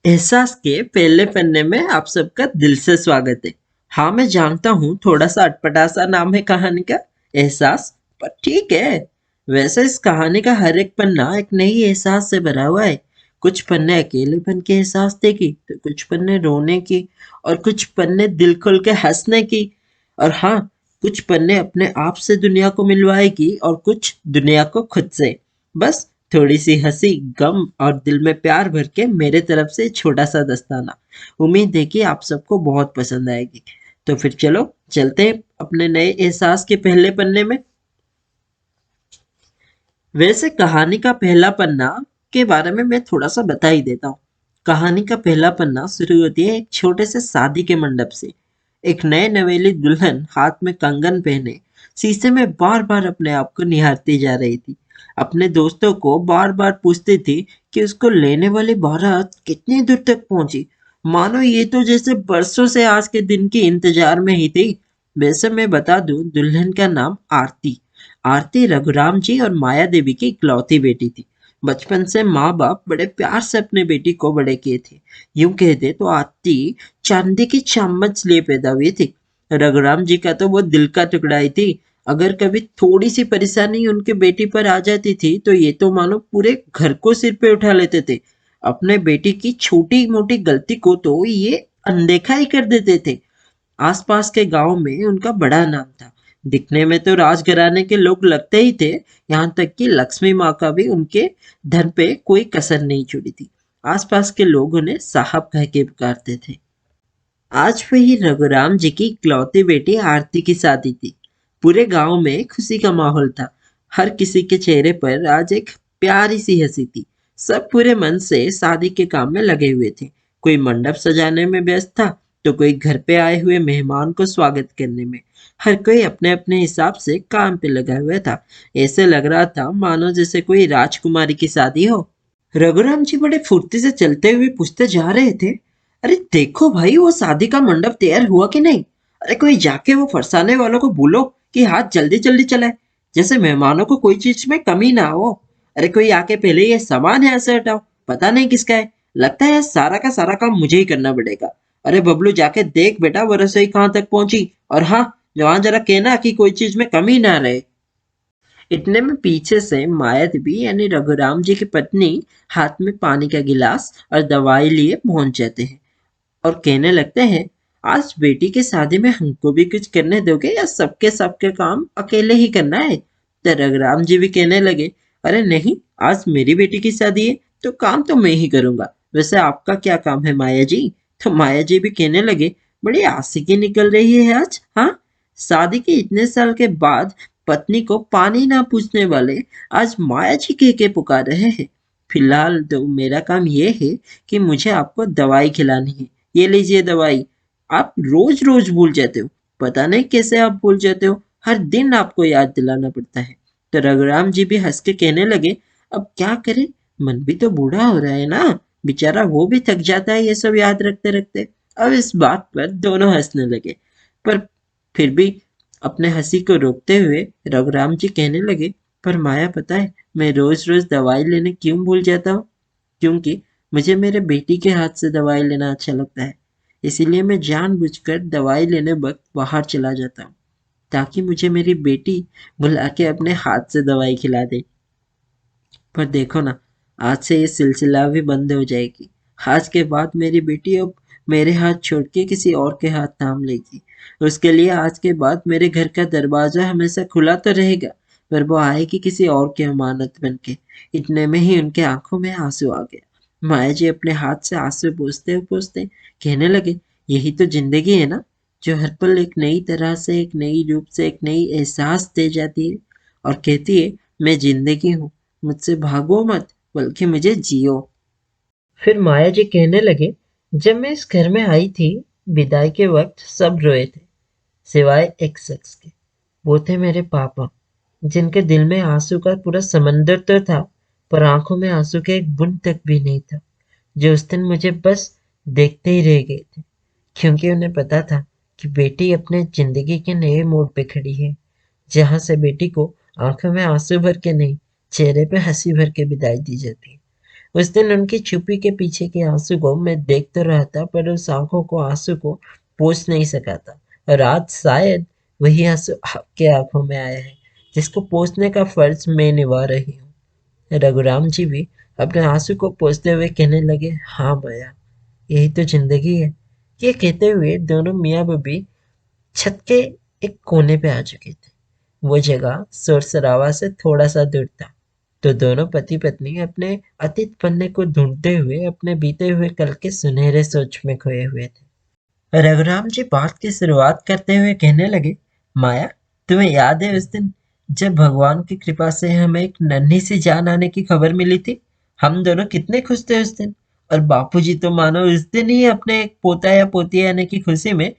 एहसास के पहले पन्ने में आप सबका दिल से स्वागत है। हाँ, मैं जानता हूँ थोड़ा सा अटपटा सा नाम है कहानी का, एहसास, पर ठीक है। वैसे इस कहानी का हर एक पन्ना एक नई एहसास से भरा हुआ है। कुछ पन्ने अकेलेपन के एहसास देगी, तो कुछ पन्ने रोने की, और कुछ पन्ने दिल खोल के हंसने की। और हाँ, कुछ पन्ने अपने आप से दुनिया को मिलवाएगी और कुछ दुनिया को खुद से। बस थोड़ी सी हंसी, गम और दिल में प्यार भर के मेरे तरफ से छोटा सा दस्ताना। उम्मीद है कि आप सबको बहुत पसंद आएगी। तो फिर चलो चलते हैं अपने नए एहसास के पहले पन्ने में। वैसे कहानी का पहला पन्ना के बारे में मैं थोड़ा सा बता ही देता हूँ। कहानी का पहला पन्ना शुरू होती है एक छोटे से शादी के मंडप से। एक नए नवेली दुल्हन हाथ में कंगन पहने शीशे में बार बार अपने आप को निहारती जा रही थी। अपने दोस्तों को बार बार पूछती थी कि उसको लेने वाली बारात कितनी दूर तक पहुंची। मानो ये तो जैसे बरसों से आज के दिन की इंतजार में ही थी। वैसे मैं बता दूं, दुल्हन का नाम आरती। आरती रघुराम जी और माया देवी की इकलौती बेटी थी। बचपन से माँ बाप बड़े प्यार से अपने बेटी को बड़े किए थे। यूं कहते तो आरती चांदी की चम्मच लिए पैदा हुई थी। रघुराम जी का तो वो दिल का टुकड़ा ही थी। अगर कभी थोड़ी सी परेशानी उनके बेटी पर आ जाती थी तो ये तो मानो पूरे घर को सिर पे उठा लेते थे। अपने बेटी की छोटी मोटी गलती को तो ये अनदेखा ही कर देते थे। आसपास के गांव में उनका बड़ा नाम था। दिखने में तो राजघराने के लोग लगते ही थे। यहाँ तक कि लक्ष्मी माँ का भी उनके धन पे कोई कसर नहीं छोड़ी थी। आसपास के लोग उन्हें साहब कह के पुकारते थे। आज वही रघुराम जी की इकलौती बेटी आरती की शादी थी। पूरे गांव में खुशी का माहौल था। हर किसी के चेहरे पर आज एक प्यारी सी हंसी थी। सब पूरे मन से शादी के काम में लगे हुए थे। कोई मंडप सजाने में व्यस्त था, तो कोई घर पे आए हुए मेहमान को स्वागत करने में। हर कोई अपने अपने हिसाब से काम पे लगा हुआ था। ऐसे लग रहा था मानो जैसे कोई राजकुमारी की शादी हो। रघुराम जी बड़े फुर्ती से चलते हुए पूछते जा रहे थे, अरे देखो भाई, वो शादी का मंडप तैयार हुआ कि नहीं? अरे कोई जाके वो फरसाने वालों को बोलो कि हाथ जल्दी जल्दी चलाए, जैसे मेहमानों को कोई चीज में कमी ना हो। अरे कोई आके पहले ये सामान यहाँ से हटाओ, पता नहीं किसका है। लगता है सारा का सारा काम मुझे ही करना पड़ेगा। अरे बबलू, जाके देख बेटा वो रसोई कहाँ तक पहुंची, और हाँ, जवान जरा कहना कि कोई चीज में कमी ना रहे। इतने में पीछे से माया देवी यानी रघुराम जी की पत्नी हाथ में पानी का गिलास और दवाई लिए पहुंच जाते हैं और कहने लगते हैं, आज बेटी की शादी में हमको भी कुछ करने दोगे या सबके सबके काम अकेले ही करना है? तो रघुराम जी भी कहने लगे, अरे नहीं, आज मेरी बेटी की शादी है तो काम तो मैं ही करूंगा। वैसे आपका क्या काम है माया जी? तो माया जी भी कहने लगे, बड़ी आशिकी निकल रही है आज। हाँ, शादी के इतने साल के बाद पत्नी को पानी ना पूछने वाले आज माया जी कह के पुकार रहे हैं। फिलहाल तो मेरा काम ये है कि मुझे आपको दवाई खिलानी है। ये लीजिए दवाई। आप रोज रोज भूल जाते हो। पता नहीं कैसे आप भूल जाते हो। हर दिन आपको याद दिलाना पड़ता है। तो रघुराम जी भी हंस के कहने लगे, अब क्या करें, मन भी तो बूढ़ा हो रहा है ना। बेचारा वो भी थक जाता है ये सब याद रखते रखते। अब इस बात पर दोनों हंसने लगे। पर फिर भी अपने हंसी को रोकते हुए रघुराम जी कहने लगे, पर माया पता है, मैं रोज रोज दवाई लेने क्यों भूल जाता हूँ? क्योंकि मुझे मेरे बेटी के हाथ से दवाई लेना अच्छा लगता है। इसीलिए मैं जानबूझकर दवाई लेने वक्त बाहर चला जाता हूँ, ताकि मुझे मेरी बेटी बुला के अपने हाथ से दवाई खिला दे। पर देखो ना, आज से ये सिलसिला भी बंद हो जाएगी। आज के बाद मेरी बेटी अब मेरे हाथ छोड़ के किसी और के हाथ थाम लेगी। उसके लिए आज के बाद मेरे घर का दरवाजा हमेशा खुला तो रहेगा, पर वो आएगी किसी और की अमानत बन के। इतने में ही उनके आंखों में आंसू आ गया। माया जी अपने हाथ से आंसू पोंछते पोंछते कहने लगे, यही तो जिंदगी है ना, जो हर पल एक नई तरह से, एक नई रूप से, एक नई एहसास दे जाती है और कहती है, मैं जिंदगी हूँ, मुझसे भागो मत, बल्कि मुझे जियो। फिर माया जी कहने लगे, जब मैं इस घर में आई थी, विदाई के वक्त सब रोए थे, सिवाय एक शख्स के। वो थे मेरे पापा, जिनके दिल में आंसू का पूरा समंदर तो था, पर आंखों में आंसू के एक बूंद तक भी नहीं था। जो उस दिन मुझे बस देखते ही रह गए थे, क्योंकि उन्हें पता था कि बेटी अपने जिंदगी के नए मोड़ पे खड़ी है, जहां से बेटी को आंखों में आंसू भर के नहीं, चेहरे पे हंसी भर के विदाई दी जाती है। उस दिन उनकी चुप्पी के पीछे के आंसू को मैं देख तो रहा था, पर उस आंखों को आंसू को पोंछ नहीं सका था। और आज शायद वही आंसू आपके आंखों में आया है, जिसको पोंछने का फर्ज मैं निभा रही हूँ। रघुराम जी भी अपने आंसू को पोंछते हुए कहने लगे, हाँ माया, यही तो जिंदगी है। ये कहते हुए दोनों मियाँ बीबी छत के एक कोने पे आ चुके थे। वो जगह शोर शराबा से थोड़ा सा दूर था, तो दोनों पति पत्नी अपने अतीत पन्ने को ढूंढते हुए अपने बीते हुए कल के सुनहरे सोच में खोए हुए थे। रघुराम जी बात की शुरुआत करते हुए कहने लगे, माया, तुम्हें याद है उस दिन जब भगवान की कृपा से हमें एक नन्ही सी जान आने की खबर मिली थी? हम दोनों कितने खुश थे उस दिन। और बापूजी तो मानो उस दिन ही अपने एक पोता या पोती आने की खुशी में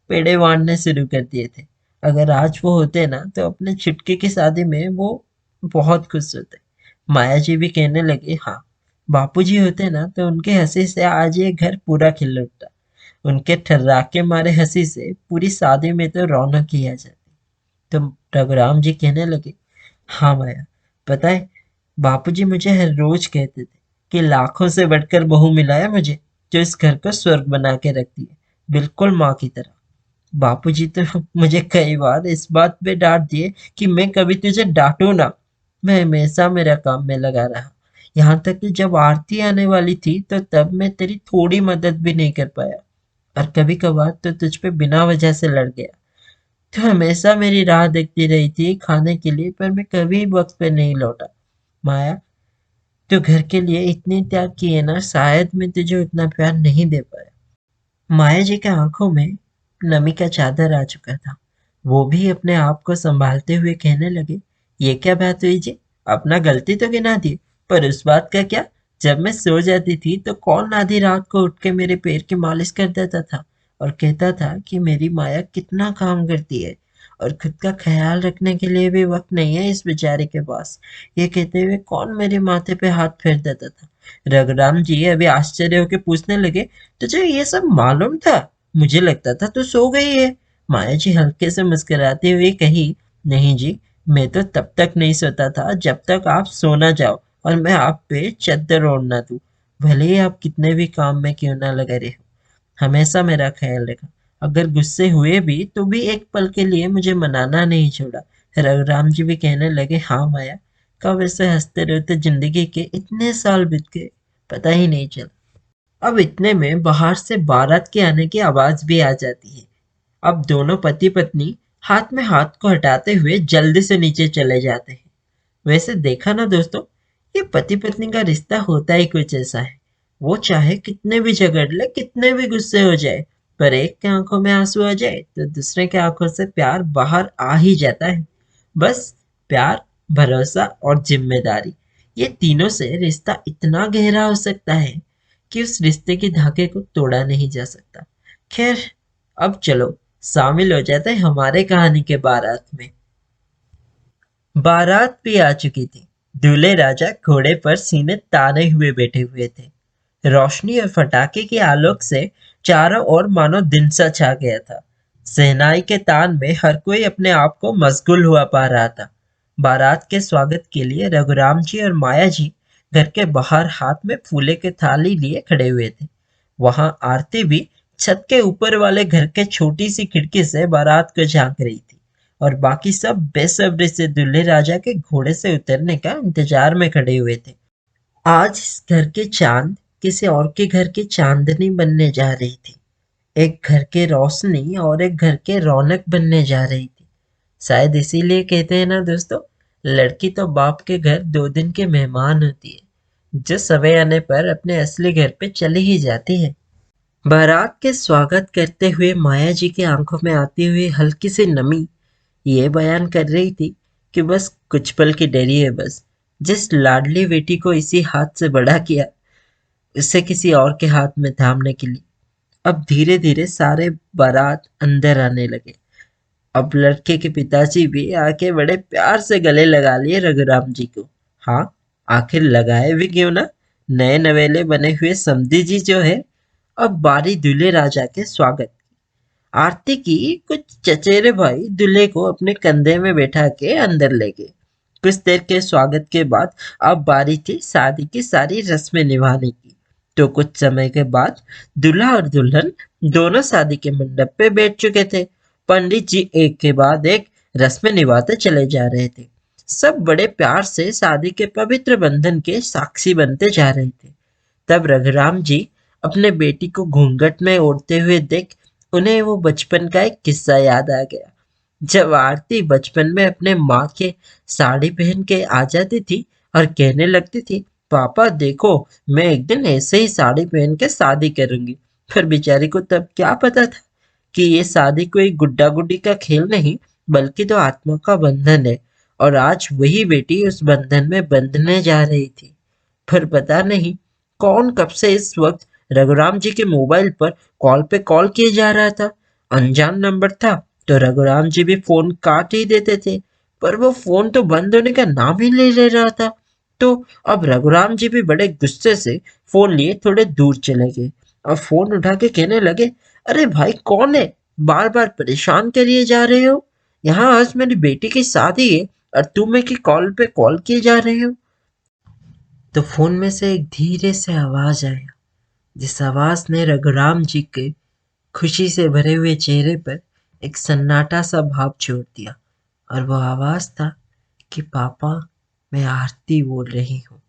पेड़े बांटने शुरू कर दिए थे। अगर आज वो होते ना तो अपने छुटकी की शादी में वो बहुत खुश होते। माया जी भी कहने लगी, हाँ, बापूजी होते ना तो उनके हंसी से आज ये घर पूरा खिल उठता। उनके ठर्राके मारे हंसी से पूरी शादी में तो रौनक ही आ जाती। तो रघुराम जी कहने लगे, हाँ माया, पता है, बापूजी मुझे हर रोज कहते थे कि लाखों से बढ़कर बहू मिला है मुझे, जो इस घर को स्वर्ग बना के रखती है, बिल्कुल माँ की तरह। बापूजी तो मुझे कई बार इस बात पे डांट दिए कि मैं कभी तुझे डांटू ना। मैं हमेशा मेरा काम में लगा रहा, यहाँ तक कि जब आरती आने वाली थी तो तब मैं तेरी थोड़ी मदद भी नहीं कर पाया। और कभी कभार तो तुझ पे बिना वजह से लड़ गया। तो हमेशा मेरी राह देखती रही थी खाने के लिए, पर मैं कभी वक्त पे नहीं लौटा। माया, तो घर के लिए इतनी त्याग किए ना, शायद मैं तुझे उतना प्यार नहीं दे पाया। माया जी के आंखों में नमी का चादर आ चुका था। वो भी अपने आप को संभालते हुए कहने लगे, ये क्या बात हुई जी? अपना गलती तो गिना दी, पर उस बात का क्या? जब मैं सो जाती थी तो कौन आधी रात को उठ के मेरे पैर की मालिश कर देता था और कहता था कि मेरी माया कितना काम करती है और खुद का ख्याल रखने के लिए भी वक्त नहीं है इस बेचारे के पास। ये कहते हुए कौन मेरे माथे पे हाथ फेर देता था। रघुराम जी अभी आश्चर्य होकर पूछने लगे, तुझे ये सब मालूम था? मुझे लगता था तू सो गई है। माया जी हल्के से मुस्कुराते हुए कही, नहीं जी, मैं तो तब तक नहीं सोता था जब तक आप सो ना जाओ और मैं आप पे चद्दर ओढ़ ना दूं। भले ही आप कितने भी काम में क्यों ना लगे रहे, हमेशा मेरा ख्याल रखा। अगर गुस्से हुए भी तो भी एक पल के लिए मुझे मनाना नहीं छोड़ा। रघुराम जी भी कहने लगे, हाँ माया, कब ऐसे हंसते रहते जिंदगी के इतने साल बीत गए, पता ही नहीं चला। अब इतने में बाहर से बारात के आने की आवाज भी आ जाती है। अब दोनों पति पत्नी हाथ में हाथ को हटाते हुए जल्दी से नीचे चले जाते हैं। वैसे देखा ना दोस्तों, ये पति पत्नी का रिश्ता होता ही कुछ ऐसा है। वो चाहे कितने भी झगड़ ले, कितने भी गुस्से हो जाए, पर एक के आंखों में आंसू आ जाए तो दूसरे के आंखों से प्यार बाहर आ ही जाता है। बस प्यार, भरोसा और जिम्मेदारी, ये तीनों से रिश्ता इतना गहरा हो सकता है कि उस रिश्ते के धागे को तोड़ा नहीं जा सकता। खैर, अब चलो शामिल हो जाते हैं हमारे कहानी के बारात में। बारात भी आ चुकी थी। दूल्हे राजा घोड़े पर सीने ताने हुए बैठे हुए थे। रोशनी और फटाके के आलोक से चारों ओर मानो दिन सा छा गया था। शहनाई के तान में हर कोई अपने आप को मशगूल हुआ पा रहा था। बारात के स्वागत के लिए रघुराम जी और माया जी घर के बाहर हाथ में फूले के थाली लिए खड़े हुए थे। वहां आरती भी छत के ऊपर वाले घर के छोटी सी खिड़की से बारात को झांक रही थी और बाकी सब बेसब्री से दूल्हे राजा के घोड़े से उतरने का इंतजार में खड़े हुए थे। आज इस घर के चांद किसी और के घर की चांदनी बनने जा रही थी। एक घर के रोशनी और एक घर के रौनक बनने जा रही थी। शायद इसीलिए कहते हैं ना दोस्तों, लड़की तो बाप के घर 2 दिन के मेहमान होती है, जो समय आने पर अपने असली घर पे चली ही जाती है। बारात के स्वागत करते हुए माया जी की आंखों में आती हुई हल्की सी नमी ये बयान कर रही थी कि बस कुछ पल की देरी है। बस जिस लाडली बेटी को इसी हाथ से बड़ा किया, उसे किसी और के हाथ में थामने के लिए। अब धीरे धीरे सारे बारात अंदर आने लगे। अब लड़के के पिताजी भी आके बड़े प्यार से गले लगा लिए रघुराम जी को। हाँ, आखिर लगाए भी क्यों ना, नए नवेले बने हुए समधी जी जो है। अब बारी दूल्हे राजा के स्वागत। आरती की कुछ चचेरे भाई दूल्हे को अपने कंधे में बैठा के अंदर ले गए। कुछ देर के स्वागत के बाद अब बारी थी शादी की सारी रस्में निभाने की। तो कुछ समय के बाद दूल्हा और दुल्हन दोनों शादी के मंडप पे बैठ चुके थे। पंडित जी एक के बाद एक रस्में निभाते चले जा रहे थे। सब बड़े प्यार से शादी के पवित्र बंधन के साक्षी बनते जा रहे थे। तब रघुराम जी अपने बेटी को घूंघट में ओढ़ते हुए देख उन्हें वो बचपन का एक किस्सा याद आ गया। जब आरती बचपन में अपने माँ के साड़ी पहन के आ जाती थी और कहने लगती थी, पापा देखो मैं एक दिन ऐसे ही साड़ी पहन के शादी करूंगी। पर बेचारी को तब क्या पता था कि ये शादी कोई गुड्डा गुड्डी का खेल नहीं, बल्कि तो आत्मा का बंधन है। और आज वही बेटी उस बंधन में बंधने जा रही थी। पर पता नहीं कौन कब से इस वक्त रघुराम जी के मोबाइल पर कॉल पे कॉल किए जा रहा था। अनजान नंबर था तो रघुराम जी भी फोन काट ही देते थे, पर वो फोन तो बंद होने का नाम ही नहीं ले रहा था। तो अब रघुराम जी भी बड़े गुस्से से फोन लिए थोड़े दूर चले गए और फोन उठा के कहने लगे, अरे भाई कौन है, बार बार परेशान करिए जा रहे हो। यहाँ आज मेरी बेटी की शादी है और तुम एक ही कॉल पे कॉल किए जा रहे हो। तो फोन में से एक धीरे से आवाज आया, जिस आवाज ने रघुराम जी के खुशी से भरे हुए चेहरे पर एक सन्नाटा सा भाव छोड़ दिया। और वो आवाज था कि पापा मैं आरती बोल रही हूँ।